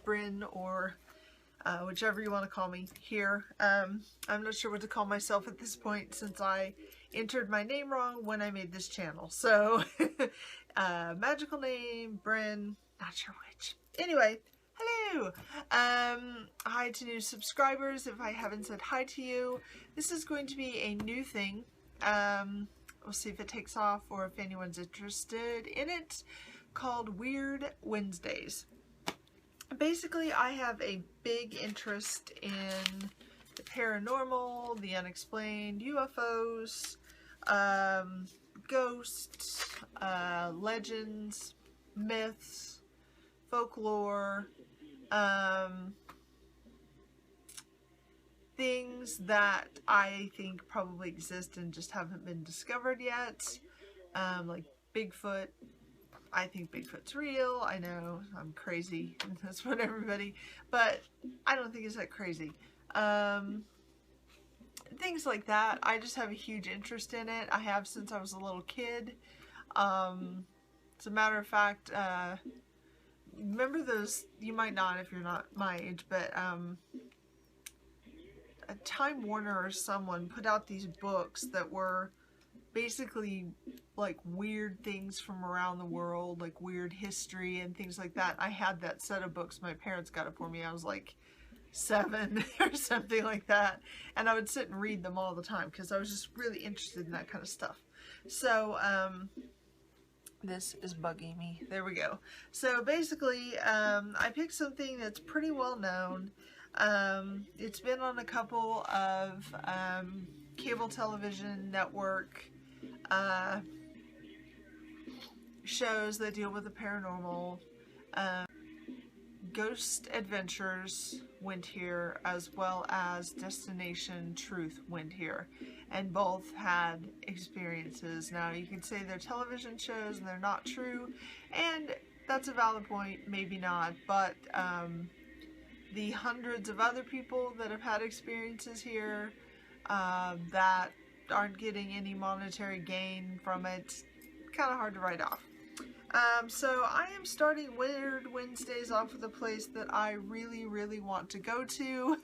Bryn, or whichever you want to call me here. I'm not sure what to call myself at this point since I entered my name wrong when I made this channel. So, magical name, Bryn, not sure which. Anyway, hello! Hi to new subscribers if I haven't said hi to you. This is going to be a new thing. We'll see if it takes off or if anyone's interested in it, called Weird Wednesdays. Basically, I have a big interest in the paranormal, the unexplained, UFOs, ghosts, legends, myths, folklore, things that I think probably exist and just haven't been discovered yet, like Bigfoot. I think Bigfoot's real. I know I'm crazy. That's what everybody, but I don't think it's that crazy. Things like that. I just have a huge interest in it. I have since I was a little kid. As a matter of fact, remember those, you might not if you're not my age, but Time Warner or someone put out these books that were basically like weird things from around the world, like weird history and things like that. I had that set of books. My parents got it for me. I was like 7 or something like that, and I would sit and read them all the time because I was just really interested in that kind of stuff. So this is bugging me. There we go. So basically, I picked something that's pretty well known. It's been on a couple of cable television network shows that deal with the paranormal. Ghost Adventures went here, as well as Destination Truth went here, and both had experiences. Now you can say they're television shows and they're not true, and that's a valid point, maybe not, but the hundreds of other people that have had experiences here that aren't getting any monetary gain from it, kind of hard to write off. So I am starting Weird Wednesdays off with a place that I really, really want to go to,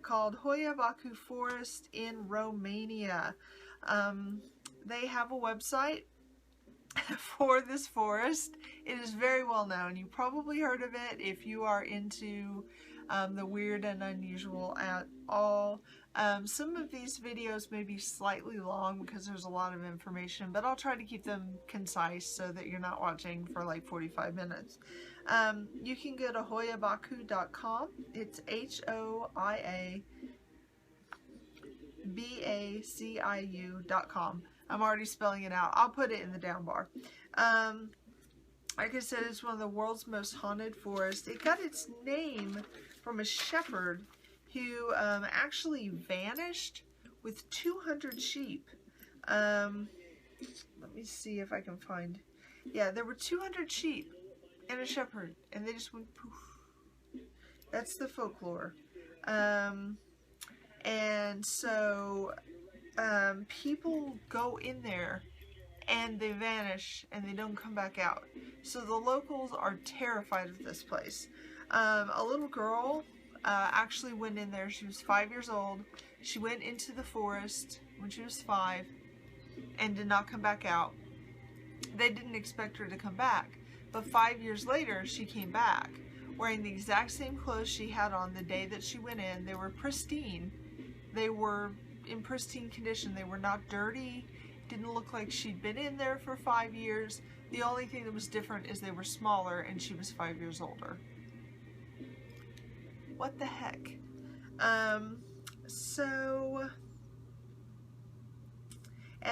called Hoia Baku Forest in Romania. They have a website for this forest. It is very well known. You probably heard of it if you are into the weird and unusual at all. Some of these videos may be slightly long because there's a lot of information, but I'll try to keep them concise so that you're not watching for like 45 minutes. You can go to hoiabaku.com. It's HOIABACIU.com. I'm already spelling it out. I'll put it in the down bar. Like I said, it's one of the world's most haunted forests. It got its name from a shepherd who actually vanished with 200 sheep. Let me see if I can find. Yeah, there were 200 sheep and a shepherd, and they just went poof. That's the folklore. And so people go in there and they vanish and they don't come back out. So the locals are terrified of this place. A little girl actually went in there. She was 5 years old. She went into the forest when she was 5 and did not come back out. They didn't expect her to come back, but 5 years later she came back wearing the exact same clothes she had on the day that she went in. They were pristine. They were in pristine condition. They were not dirty. Didn't look like she'd been in there for 5 years. The only thing that was different is they were smaller and she was 5 years older. What the heck? And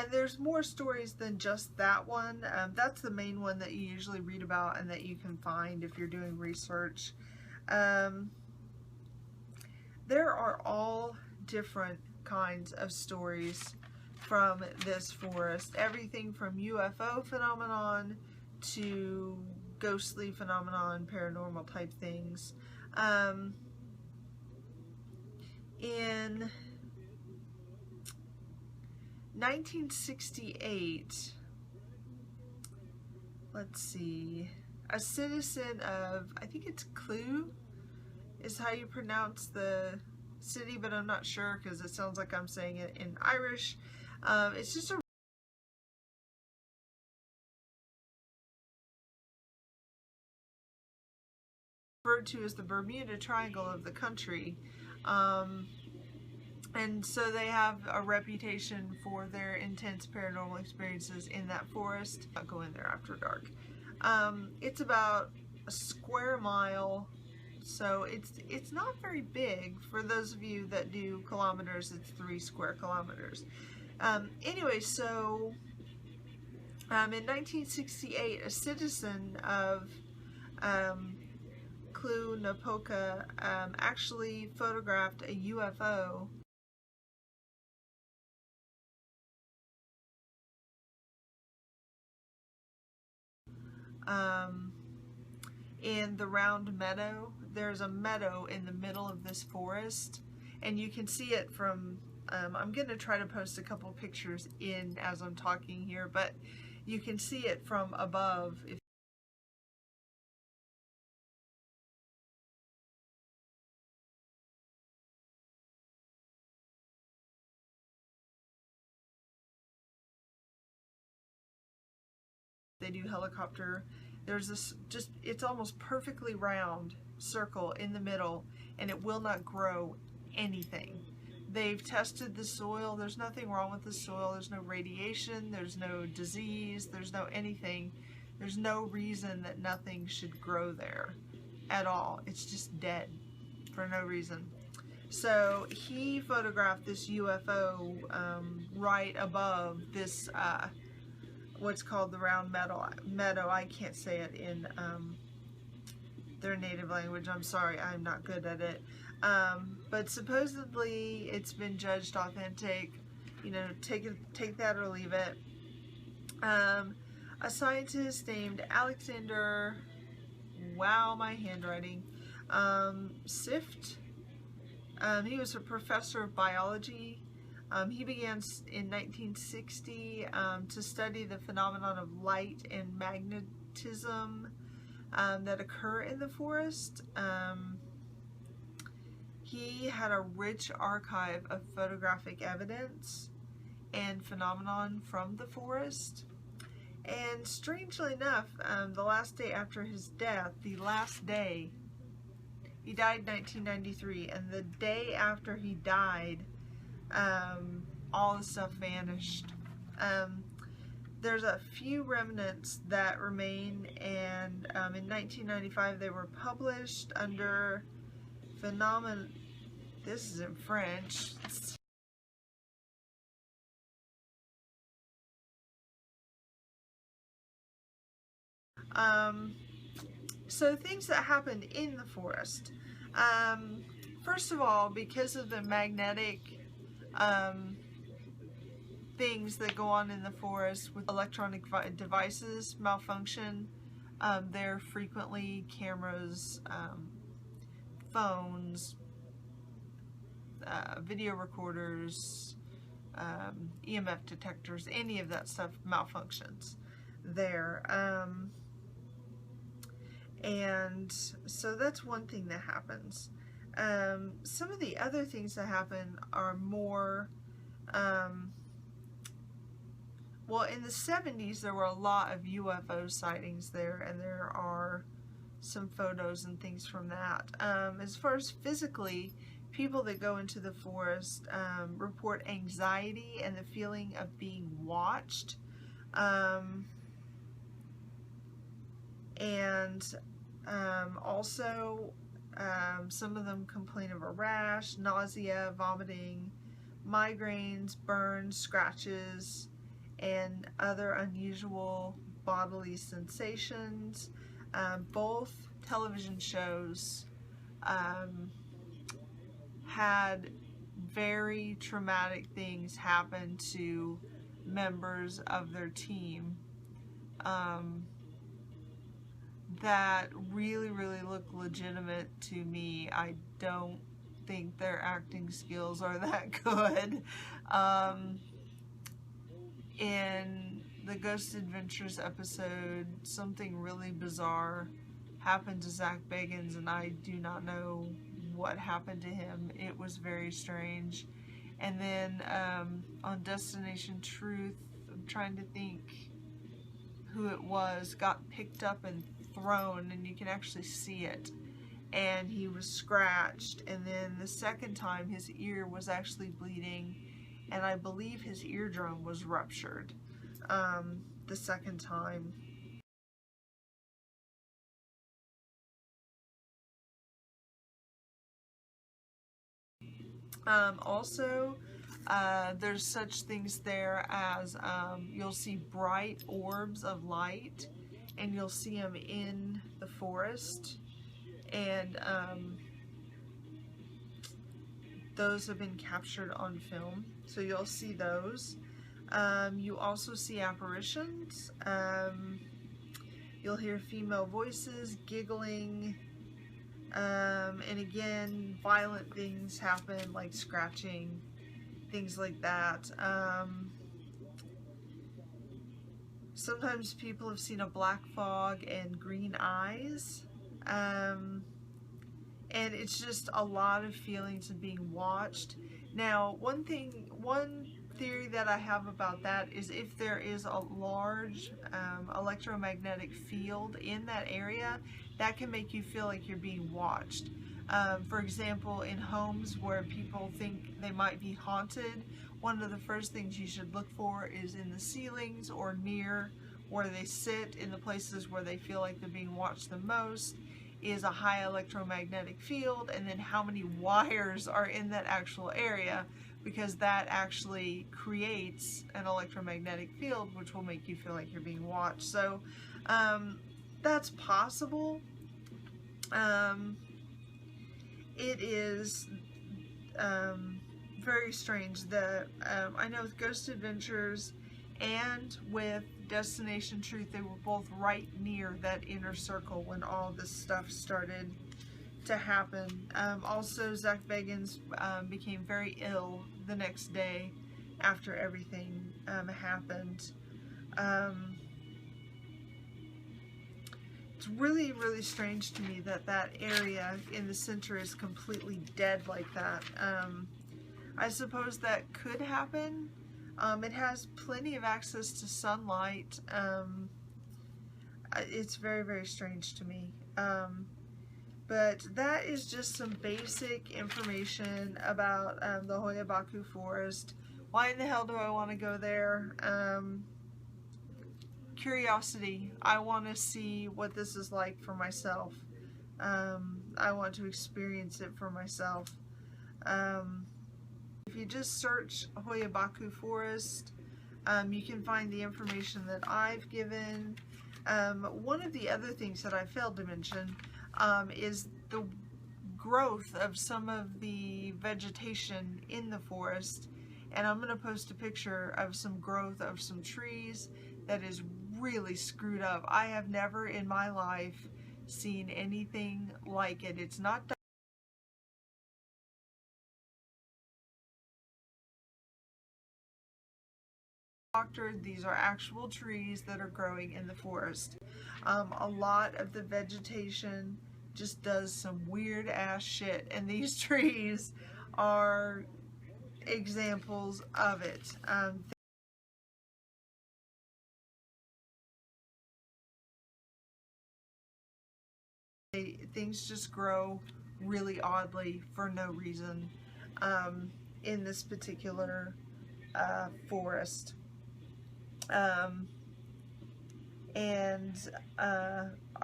there's more stories than just that one. That's the main one that you usually read about and that you can find if you're doing research. There are all different kinds of stories from this forest. Everything from UFO phenomenon to ghostly phenomenon, paranormal type things. In 1968, let's see, a citizen of, I think it's Clue is how you pronounce the city, but I'm not sure because it sounds like I'm saying it in Irish. It's just referred to as the Bermuda Triangle of the country. And so they have a reputation for their intense paranormal experiences in that forest. I'll go in there after dark. It's about a square mile, so it's not very big. For those of you that do kilometers, it's 3 square kilometers. Anyway, so in 1968, a citizen of Cluj-Napoca actually photographed a UFO in the Round Meadow. There's a meadow in the middle of this forest, and you can see it from, I'm going to try to post a couple pictures in as I'm talking here, but you can see it from above. They do helicopter. There's this it's almost perfectly round circle in the middle, and it will not grow anything. They've tested the soil. There's nothing wrong with the soil. There's no radiation. There's no disease. There's no anything. There's no reason that nothing should grow there at all. It's just dead for no reason. So he photographed this UFO right above this what's called the Round Meadow. I can't say it in their native language. I'm sorry, I'm not good at it. But supposedly it's been judged authentic. You know, take that or leave it. A scientist named Alexander, wow, my handwriting, Sift. He was a professor of biology. He began in 1960 to study the phenomenon of light and magnetism that occur in the forest. He had a rich archive of photographic evidence and phenomenon from the forest. And strangely enough, the last day after his death, the last day, he died in 1993, and the day after he died, all the stuff vanished. There's a few remnants that remain, and in 1995 they were published under phenomenon. This is in French. So things that happened in the forest. First of all, because of the magnetic things that go on in the forest with electronic devices malfunction, there are frequently cameras, phones, video recorders, EMF detectors, any of that stuff malfunctions there. And so that's one thing that happens. Some of the other things that happen are more, well, in the 70s there were a lot of UFO sightings there, and there are some photos and things from that. As far as physically, people that go into the forest report anxiety and the feeling of being watched. Also, some of them complain of a rash, nausea, vomiting, migraines, burns, scratches, and other unusual bodily sensations. Both television shows had very traumatic things happen to members of their team that really look legitimate to me. I don't think their acting skills are that good. In the Ghost Adventures episode, something really bizarre happened to Zach Bagans, and I do not know what happened to him. It was very strange. And then on Destination Truth, I'm trying to think who it was, got picked up and thrown, and you can actually see it. And he was scratched, and then the second time his ear was actually bleeding, and I believe his eardrum was ruptured the second time. Also, there's such things there as you'll see bright orbs of light, and you'll see them in the forest, and those have been captured on film, so you'll see those. You also see apparitions. You'll hear female voices, giggling, and again, violent things happen, like scratching, things like that. Sometimes people have seen a black fog and green eyes. And it's just a lot of feelings of being watched. Now, one theory that I have about that is if there is a large electromagnetic field in that area, that can make you feel like you're being watched. For example, in homes where people think they might be haunted, one of the first things you should look for is in the ceilings or near where they sit, in the places where they feel like they're being watched the most, is a high electromagnetic field, and then how many wires are in that actual area, because that actually creates an electromagnetic field which will make you feel like you're being watched. So that's possible. It is very strange that I know with Ghost Adventures and with Destination Truth, they were both right near that inner circle when all this stuff started to happen. Also, Zach Bagans became very ill the next day after everything happened. It's really, really strange to me that that area in the center is completely dead like that. I suppose that could happen. It has plenty of access to sunlight. It's very, very strange to me. But that is just some basic information about the Hoia Baku Forest. Why in the hell do I want to go there? Curiosity. I want to see what this is like for myself. I want to experience it for myself. If you just search Hoia Baku Forest, you can find the information that I've given. One of the other things that I failed to mention is the growth of some of the vegetation in the forest, and I'm going to post a picture of some growth of some trees that is really screwed up. I have never in my life seen anything like it. It's not doctored. These are actual trees that are growing in the forest. A lot of the vegetation just does some weird ass shit, and these trees are examples of it. Things just grow really oddly for no reason in this particular forest.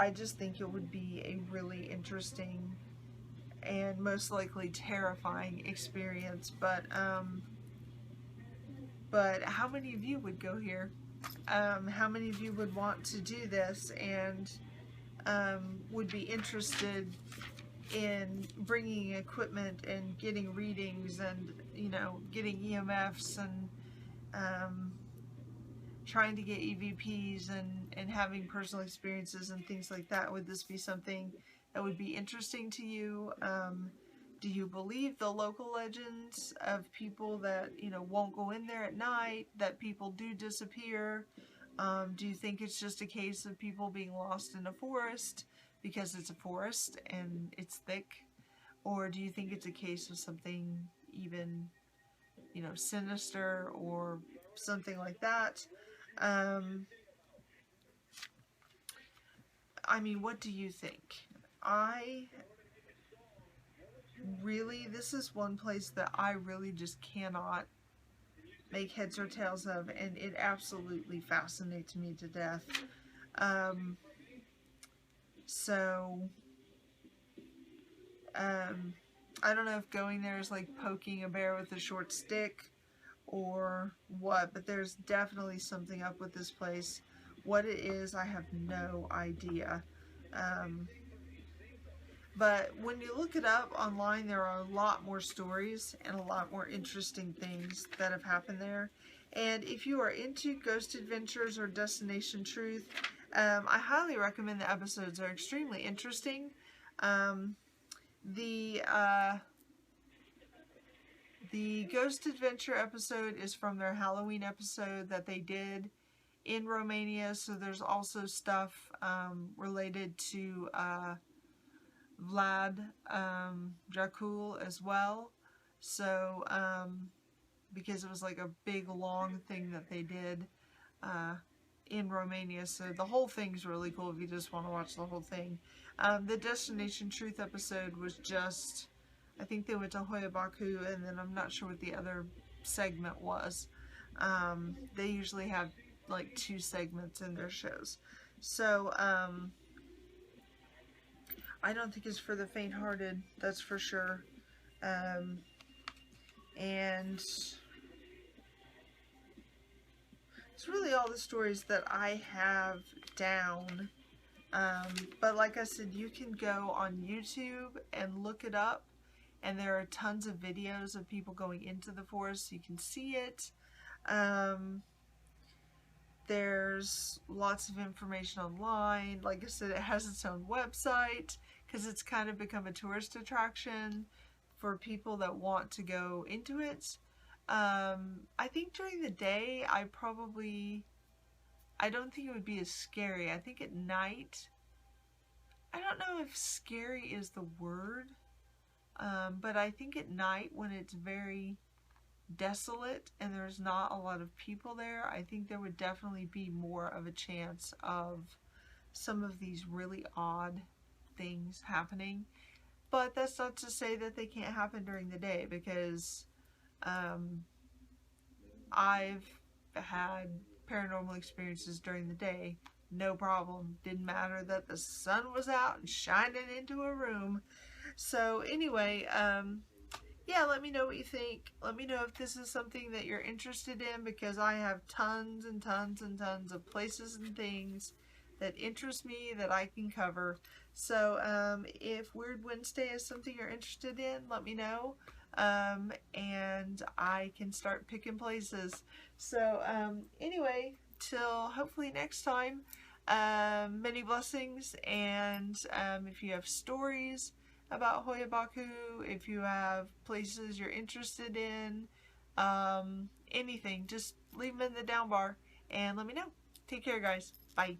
I just think it would be a really interesting and most likely terrifying experience, but how many of you would go here? How many of you would want to do this and would be interested in bringing equipment and getting readings and, you know, getting EMFs and trying to get EVPs and having personal experiences and things like that? Would this be something that would be interesting to you? Do you believe the local legends of people that, you know, won't go in there at night, that people do disappear? Do you think it's just a case of people being lost in a forest because it's a forest and it's thick? Or do you think it's a case of something even, you know, sinister or something like that? I mean, what do you think? This is one place that I really just cannot make heads or tails of, and it absolutely fascinates me to death. I don't know if going there is like poking a bear with a short stick or what, but there's definitely something up with this place. What it is, I have no idea. But when you look it up online, there are a lot more stories and a lot more interesting things that have happened there. And if you are into Ghost Adventures or Destination Truth, I highly recommend the episodes. They're extremely interesting. The Ghost Adventure episode is from their Halloween episode that they did in Romania, so there's also stuff related to Vlad Dracul as well. So, because it was like a big long thing that they did in Romania, so the whole thing's really cool if you just want to watch the whole thing. The Destination Truth episode was just, I think they went to Hoia Baku, and then I'm not sure what the other segment was. They usually have like 2 segments in their shows. So, I don't think it's for the faint-hearted, that's for sure. And it's really all the stories that I have down. But like I said, you can go on YouTube and look it up, and there are tons of videos of people going into the forest, so you can see it. There's lots of information online. Like I said, it has its own website because it's kind of become a tourist attraction for people that want to go into it. I think during the day, I don't think it would be as scary. I think at night, I don't know if scary is the word, but I think at night when it's very desolate and there's not a lot of people there, I think there would definitely be more of a chance of some of these really odd things happening. But that's not to say that they can't happen during the day, because I've had paranormal experiences during the day, no problem. Didn't matter that the sun was out and shining into a room. So anyway, yeah, let me know what you think. Let me know if this is something that you're interested in, because I have tons and tons and tons of places and things that interest me that I can cover. So if Weird Wednesday is something you're interested in, let me know. And I can start picking places. So anyway, till hopefully next time, many blessings. And if you have stories about Hoia Baku, if you have places you're interested in, anything, just leave them in the down bar and let me know. Take care, guys. Bye.